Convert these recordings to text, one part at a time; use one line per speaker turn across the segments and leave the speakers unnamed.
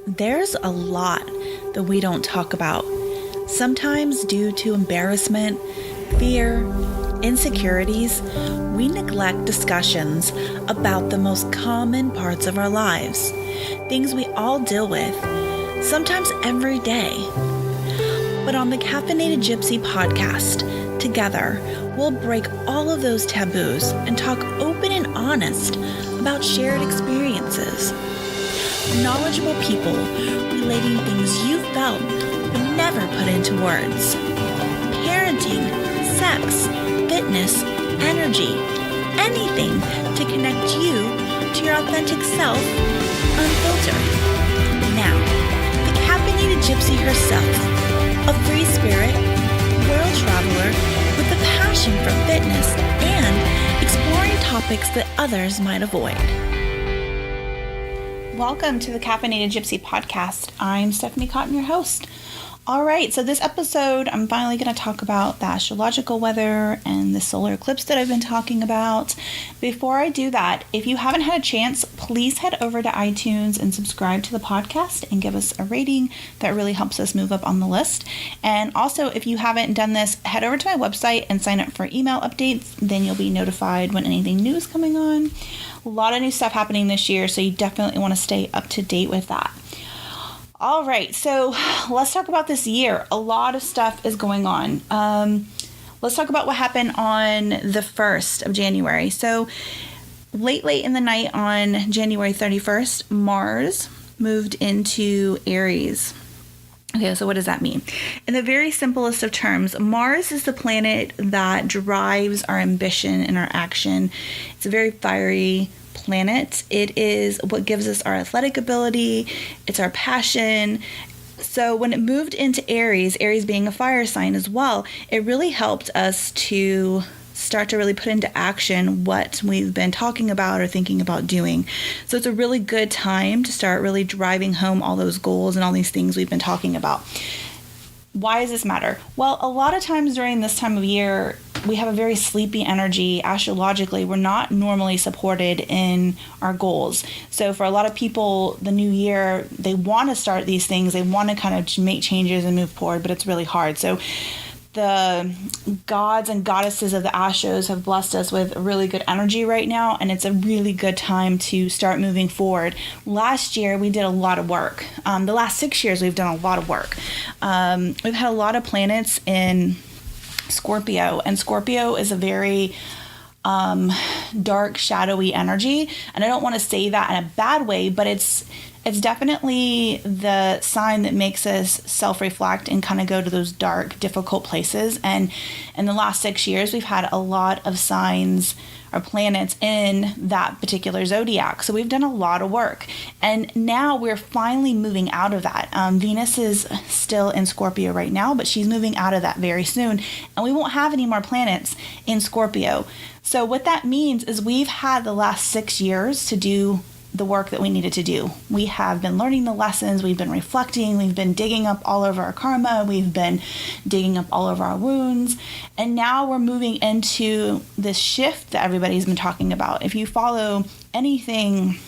There's a lot that we don't talk about, sometimes due to embarrassment, fear, insecurities. We neglect discussions about the most common parts of our lives, things we all deal with, sometimes every day. But on the Caffeinated Gypsy podcast, together, we'll break all of those taboos and talk open and honest about shared experiences. Knowledgeable people relating things you felt but never put into words. Parenting, sex, fitness, energy, anything to connect you to your authentic self, unfiltered. Now, the Caffeinated Gypsy herself, a free spirit, world traveler with a passion for fitness and exploring topics that others might avoid. Welcome to the Caffeinated Gypsy podcast. I'm Stephanie Cotton, your host. All right, so this episode, I'm finally going to talk about the astrological weather and the solar eclipse that I've been talking about. Before I do that, if you haven't had a chance, please head over to iTunes and subscribe to the podcast and give us a rating. That really helps us move up on the list. And also, if you haven't done this, head over to my website and sign up for email updates. Then you'll be notified when anything new is coming on. A lot of new stuff happening this year, so you definitely want to stay up to date with that. All right, so let's talk about this year. A lot of stuff is going on. Let's talk about what happened on the 1st of January. So late in the night on January 31st, Mars moved into Aries. Okay, so what does that mean? In the very simplest of terms, Mars is the planet that drives our ambition and our action. It's a very fiery planet. It is what gives us our athletic ability. It's our passion. So when it moved into Aries, Aries being a fire sign as well, it really helped us to start to really put into action what we've been talking about or thinking about doing. So it's a really good time to start really driving home all those goals and all these things we've been talking about. Why does this matter? Well, a lot of times during this time of year, we have a very sleepy energy. Astrologically, we're not normally supported in our goals. So for a lot of people, the new year, they want to start these things. They want to kind of make changes and move forward, but it's really hard. So the gods and goddesses of the Astros have blessed us with really good energy right now, and it's a really good time to start moving forward. Last year, we did a lot of work. The last 6 years, we've done a lot of work. We've had a lot of planets in Scorpio, and Scorpio is a very dark, shadowy energy, and I don't want to say that in a bad way, but it's definitely the sign that makes us self-reflect and kind of go to those dark, difficult places. And in the last 6 years, we've had a lot of signs or planets in that particular zodiac. So we've done a lot of work. And now we're finally moving out of that. Venus is still in Scorpio right now, but she's moving out of that very soon. And we won't have any more planets in Scorpio. So what that means is we've had the last 6 years to do the work that we needed to do. We have been learning the lessons, we've been reflecting, we've been digging up all of our karma, we've been digging up all of our wounds, and now we're moving into this shift that everybody's been talking about. If you follow anything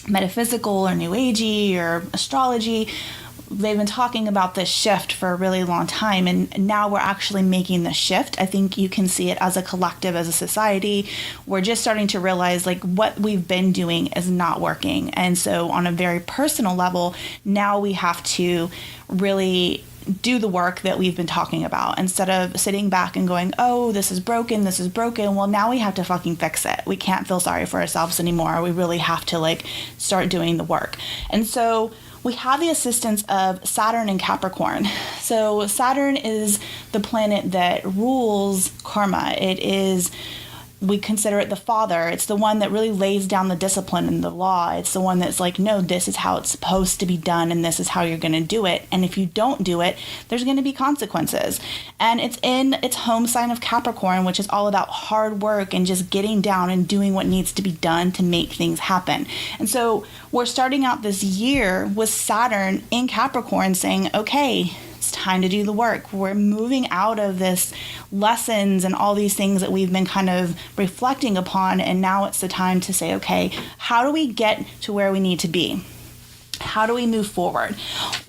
metaphysical or new agey or astrology, they've been talking about this shift for a really long time, and now we're actually making the shift. I think you can see it as a collective, as a society. We're just starting to realize like what we've been doing is not working. And so on a very personal level, now we have to really do the work that we've been talking about instead of sitting back and going, oh, this is broken. Well, now we have to fucking fix it. We can't feel sorry for ourselves anymore. We really have to like start doing the work. And so we have the assistance of Saturn and Capricorn. So Saturn is the planet that rules karma. We consider it the father. It's the one that really lays down the discipline and the law. It's the one that's like, no, this is how it's supposed to be done and this is how you're going to do it. And if you don't do it, there's going to be consequences. And it's in its home sign of Capricorn, which is all about hard work and just getting down and doing what needs to be done to make things happen. And so we're starting out this year with Saturn in Capricorn saying, okay, it's time to do the work. We're moving out of this lessons and all these things that we've been kind of reflecting upon. And now it's the time to say, okay, how do we get to where we need to be? how do we move forward?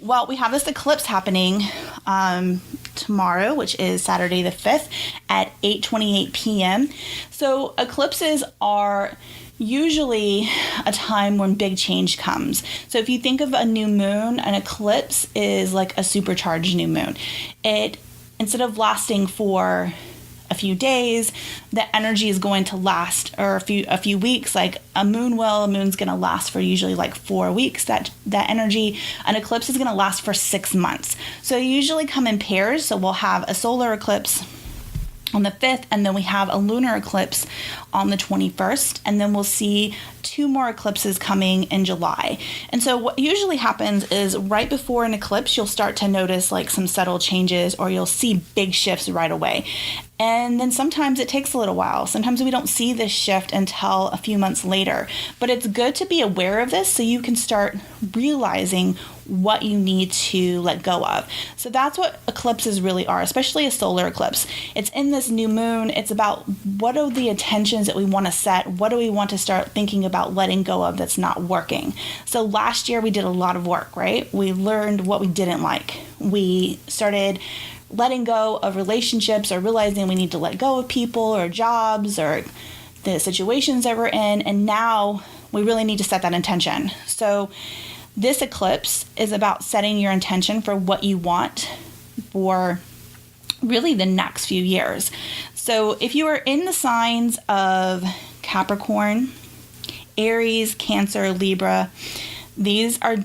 Well, we have this eclipse happening tomorrow, which is Saturday the 5th at 8:28 p.m. So eclipses are usually a time when big change comes. So if you think of a new moon, an eclipse is like a supercharged new moon. It, instead of lasting for a few days, the energy is going to last, or a few weeks. Like a moon's going to last for usually like 4 weeks. That energy, an eclipse is going to last for 6 months. So they usually come in pairs. So we'll have a solar eclipse on the 5th, and then we have a lunar eclipse on the 21st, and then we'll see 2 more eclipses coming in July. And so what usually happens is right before an eclipse, you'll start to notice like some subtle changes, or you'll see big shifts right away. And then sometimes it takes a little while. Sometimes we don't see this shift until a few months later. But it's good to be aware of this so you can start realizing what you need to let go of. So that's what eclipses really are, especially a solar eclipse. It's in this new moon. It's about what are the intentions that we want to set? What do we want to start thinking about letting go of that's not working? So last year we did a lot of work, right? We learned what we didn't like. We started letting go of relationships, or realizing we need to let go of people or jobs or the situations that we're in. And now we really need to set that intention. So this eclipse is about setting your intention for what you want for really the next few years. So if you are in the signs of Capricorn, Aries, Cancer, Libra, these signs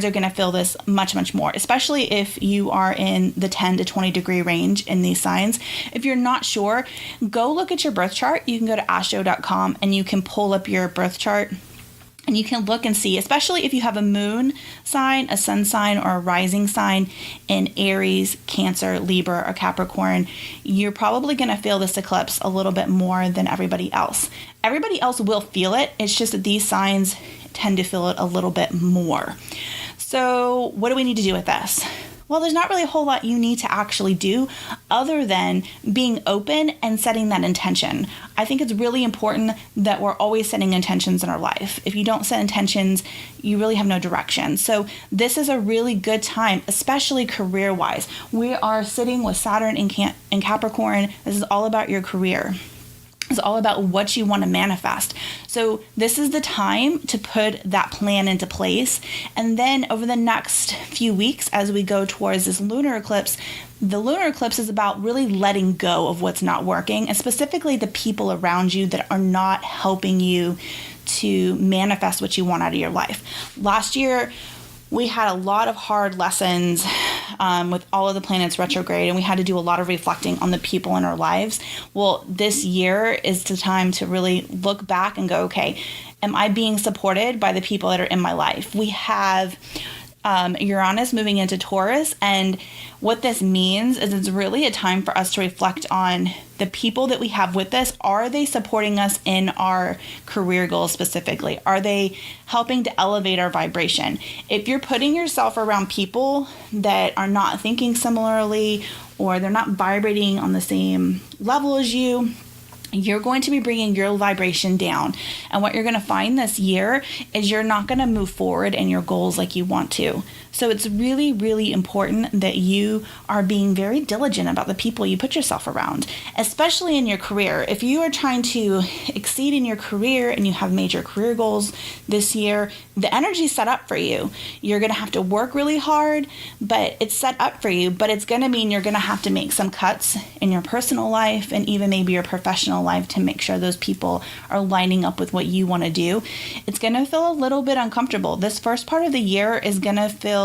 are going to feel this much, much more, especially if you are in the 10 to 20 degree range in these signs. If you're not sure, go look at your birth chart. You can go to astro.com and you can pull up your birth chart. And you can look and see, especially if you have a moon sign, a sun sign, or a rising sign in Aries, Cancer, Libra, or Capricorn, you're probably going to feel this eclipse a little bit more than everybody else. Everybody else will feel it. It's just that these signs tend to feel it a little bit more. So what do we need to do with this? Well, there's not really a whole lot you need to actually do other than being open and setting that intention. I think it's really important that we're always setting intentions in our life. If you don't set intentions, you really have no direction. So this is a really good time, especially career-wise. We are sitting with Saturn in Capricorn. This is all about your career. It's all about what you want to manifest. So this is the time to put that plan into place. And then over the next few weeks, as we go towards this lunar eclipse, the lunar eclipse is about really letting go of what's not working, and specifically the people around you that are not helping you to manifest what you want out of your life. Last year, we had a lot of hard lessons with all of the planets retrograde, and we had to do a lot of reflecting on the people in our lives. Well, this year is the time to really look back and go, okay, am I being supported by the people that are in my life? We have Uranus moving into Taurus, and what this means is it's really a time for us to reflect on the people that we have with us. Are they supporting us in our career goals specifically? Are they helping to elevate our vibration? If you're putting yourself around people that are not thinking similarly, or they're not vibrating on the same level as you, you're going to be bringing your vibration down. And what you're going to find this year is you're not going to move forward in your goals like you want to. So it's really, really important that you are being very diligent about the people you put yourself around, especially in your career. If you are trying to exceed in your career and you have major career goals this year, the energy is set up for you. You're going to have to work really hard, but it's set up for you. But it's going to mean you're going to have to make some cuts in your personal life and even maybe your professional life to make sure those people are lining up with what you want to do. It's going to feel a little bit uncomfortable. This first part of the year is going to feel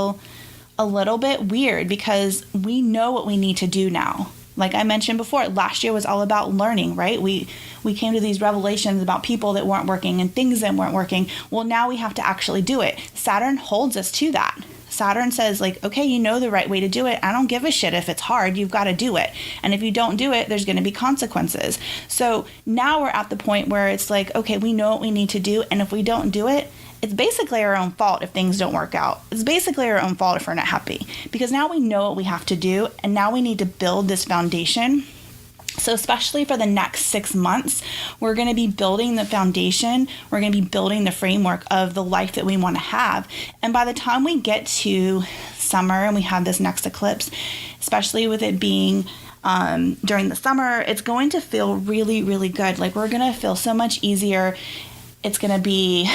a little bit weird because we know what we need to do now. Like I mentioned before, last year was all about learning, right? We came to these revelations about people that weren't working and things that weren't working. Well, now we have to actually do it. Saturn holds us to that. Saturn says like, okay, you know the right way to do it. I don't give a shit if it's hard. You've got to do it. And if you don't do it, there's going to be consequences. So now we're at the point where it's like, okay, we know what we need to do. And if we don't do it, it's basically our own fault if things don't work out. It's basically our own fault if we're not happy. Because now we know what we have to do. And now we need to build this foundation So especially for the next 6 months, we're going to be building the foundation. We're going to be building the framework of the life that we want to have. And by the time we get to summer and we have this next eclipse, especially with it being during the summer, it's going to feel really, really good. Like we're going to feel so much easier. It's going to be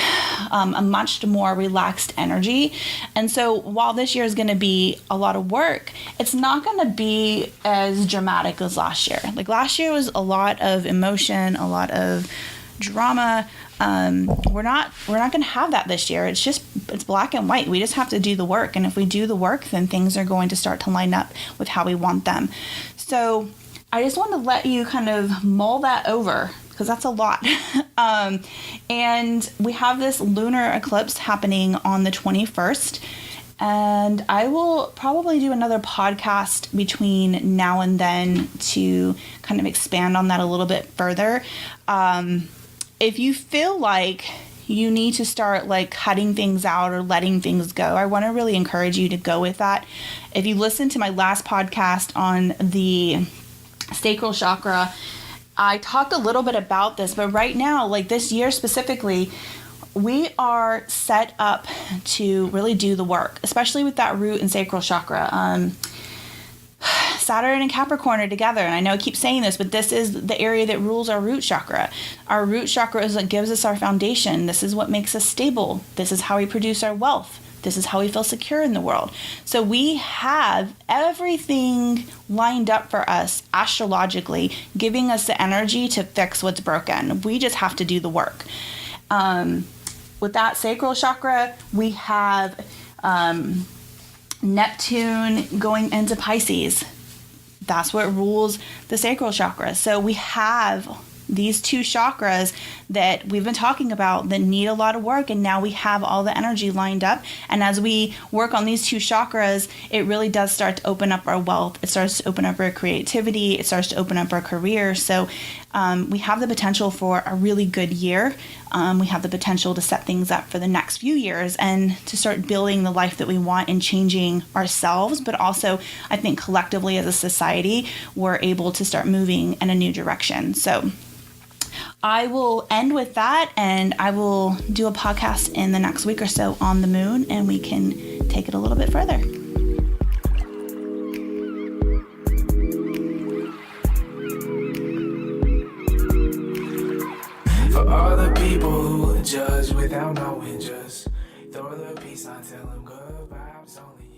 a much more relaxed energy. And so while this year is going to be a lot of work, it's not going to be as dramatic as last year. Like last year was a lot of emotion, a lot of drama. We're not going to have that this year. It's black and white. We just have to do the work. And if we do the work, then things are going to start to line up with how we want them. So I just want to let you kind of mull that over, because that's a lot. And we have this lunar eclipse happening on the 21st. And I will probably do another podcast between now and then to kind of expand on that a little bit further. If you feel like you need to start like cutting things out or letting things go, I want to really encourage you to go with that. If you listen to my last podcast on the sacral chakra, I talked a little bit about this, but right now, like this year specifically, we are set up to really do the work, especially with that root and sacral chakra. Saturn and Capricorn are together, and I know I keep saying this, but this is the area that rules our root chakra. Our root chakra is what gives us our foundation. This is what makes us stable. This is how we produce our wealth. This is how we feel secure in the world. So we have everything lined up for us astrologically, giving us the energy to fix what's broken. We just have to do the work. With that sacral chakra, we have Neptune going into Pisces. That's what rules the sacral chakra. So we have these two chakras that we've been talking about that need a lot of work, and now we have all the energy lined up. And as we work on these two chakras, it really does start to open up our wealth. It starts to open up our creativity. It starts to open up our career. So we have the potential for a really good year. We have the potential to set things up for the next few years and to start building the life that we want and changing ourselves. But also, I think collectively as a society, we're able to start moving in a new direction. So I will end with that, and I will do a podcast in the next week or so on the moon, and we can take it a little bit further.
For all the people who judge without knowing, just throw the peace sign, tell them good vibes only.